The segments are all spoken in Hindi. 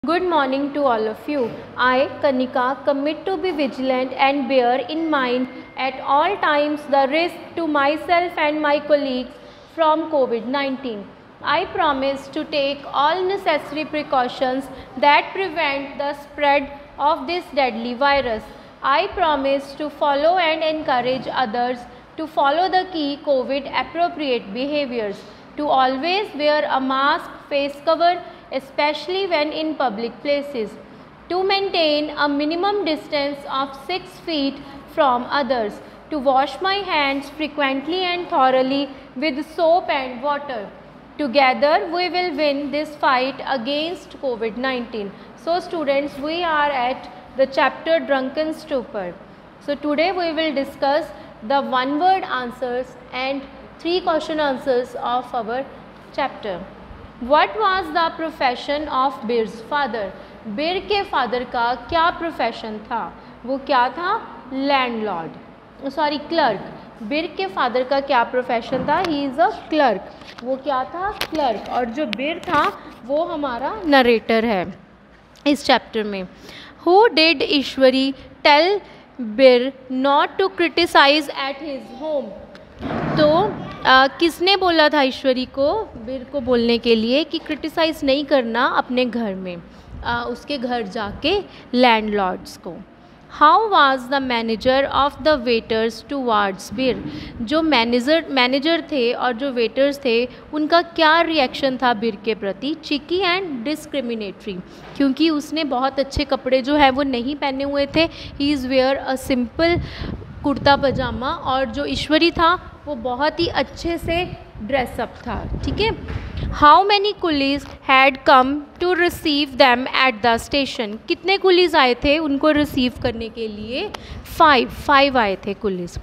Good morning to all of you. I, Kanika, commit to be vigilant and bear in mind at all times the risk to myself and my colleagues from COVID-19. I promise to take all necessary precautions that prevent the spread of this deadly virus. I promise to follow and encourage others to follow the key COVID appropriate behaviors, to always wear a mask, face cover, especially when in public places, to maintain a minimum distance of 6 feet from others, to wash my hands frequently and thoroughly with soap and water. Together we will win this fight against COVID-19. So students, we are at the chapter Drunken Stupor. So today we will discuss the one-word answers and 3 question answers of our chapter. What was the profession of Bir's father? Bir के फादर का क्या प्रोफेशन था? वो क्या था? Landlord, sorry clerk. बिर के फादर का क्या प्रोफेशन था? He is a clerk. वो क्या था? क्लर्क. और जो बिर था वो हमारा नरेटर है इस चैप्टर में. Who did Ishwari tell Bir not to criticise at his home? तो किसने बोला था ईश्वरी को, बिर को बोलने के लिए कि क्रिटिसाइज़ नहीं करना अपने घर में, उसके घर जाके लैंडलॉर्ड्स को. How was the manager of the waiters towards बिर? जो मैनेजर थे और जो वेटर्स थे उनका क्या रिएक्शन था बिर के प्रति? चिकी एंड डिस्क्रिमिनेटरी, क्योंकि उसने बहुत अच्छे कपड़े जो है वो नहीं पहने हुए थे. He is wear a simple kurta pyjama, और जो ईश्वरी था वो बहुत ही अच्छे से ड्रेसअप था. ठीक है. How many coolies had come to receive them at the station? कितने कुलीज आए थे उनको रिसीव करने के लिए? 5 आए थे कुलीज.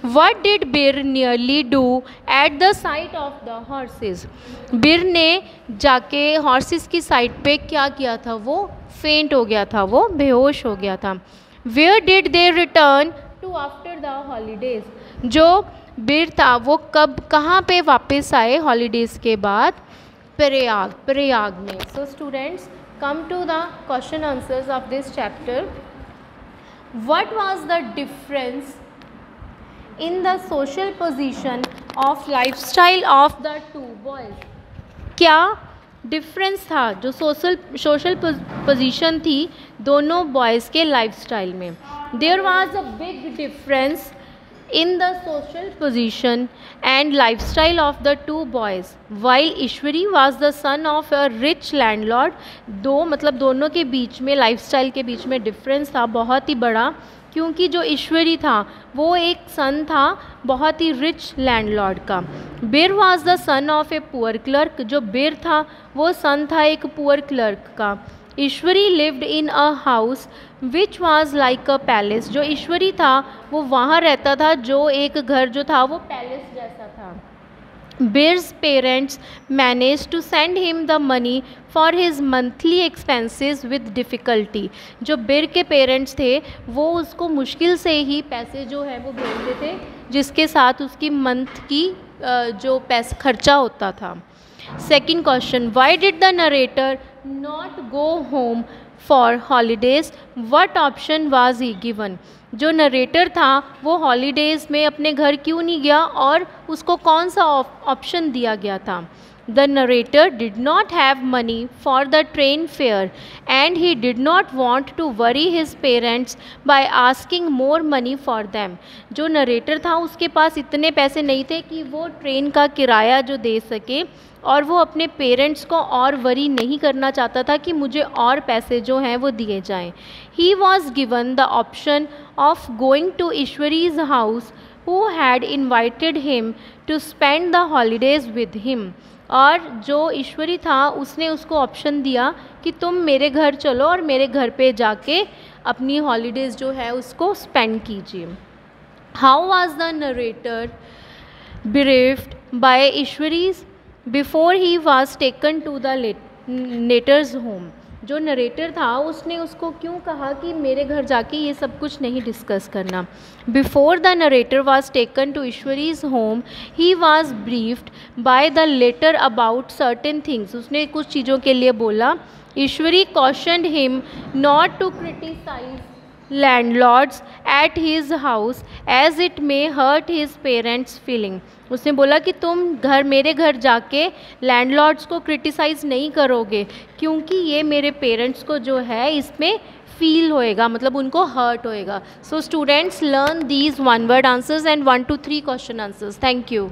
वट डिड बिर nearly do at the site of the horse's? बिर ने जाके हॉर्सेस की साइड पे क्या किया था? वो फेंट हो गया था, वो बेहोश हो गया था. Where did they return to after the holidays? जो बिर था वो कब कहाँ पे वापस आए हॉलीडेज़ के बाद? प्रयाग में. So students, come to the question answers of this chapter. What was the difference in the social position of lifestyle of the 2 boys? क्या डिफरेंस था जो सोशल पोजीशन थी दोनों बॉयज़ के लाइफस्टाइल में? There was a big difference in the social position and lifestyle of the 2 boys. While Ishwari was the son of a rich landlord, दोनों के बीच में लाइफस्टाइल के बीच में डिफरेंस था बहुत ही बड़ा, क्योंकि जो ईश्वरी था वो एक सन था बहुत ही रिच लैंडलॉर्ड का. बिर was the son of a poor clerk. जो बिर था वो सन था एक पुअर क्लर्क का. Ishwari lived in a house which was like a palace. जो ईश्वरी था वो वहाँ रहता था जो एक घर जो था वो पैलेस जैसा था. Bir's parents manage to send him the money for his monthly expenses with difficulty. जो बिर के पेरेंट्स थे वो उसको मुश्किल से ही पैसे जो है वो भेजते थे, जिसके साथ उसकी मंथ की जो पैसा खर्चा होता था. Second question, why did the narrator not go home for holidays? What option was he given? जो नरेटर था वो हॉलीडेज़ में अपने घर क्यों नहीं गया और उसको कौन सा ऑप्शन दिया गया था? The narrator did not have money for the train fare and he did not want to worry his parents by asking more money for them. जो नरेटर था उसके पास इतने पैसे नहीं थे कि वो ट्रेन का किराया जो दे सके, और वो अपने पेरेंट्स को और वरी नहीं करना चाहता था कि मुझे और पैसे जो हैं वो दिए जाएं. He was given the option of going to Ishwari's house who had invited him to spend the holidays with him. और जो ईश्वरी था उसने उसको ऑप्शन दिया कि तुम मेरे घर चलो और मेरे घर पे जाके अपनी हॉलीडेज़ जो है उसको स्पेंड कीजिए. How was the narrator briefed by Ishwari's before he was taken to the latter's home? जो नरेटर था उसने उसको क्यों कहा कि मेरे घर जाके ये सब कुछ नहीं डिस्कस करना। Before the narrator was taken to Ishwari's home he was briefed by the latter about certain things. उसने कुछ चीज़ों के लिए बोला। ईश्वरी cautioned him not to criticize landlords at his house as it may hurt his parents' feeling। उसने बोला कि तुम मेरे घर जाके लैंडलॉर्ड्स को क्रिटिसाइज़ नहीं करोगे क्योंकि ये मेरे पेरेंट्स को जो है इसमें फील होएगा, मतलब उनको हर्ट होएगा। So students learn these one word answers and 1 to 3 question answers. Thank you.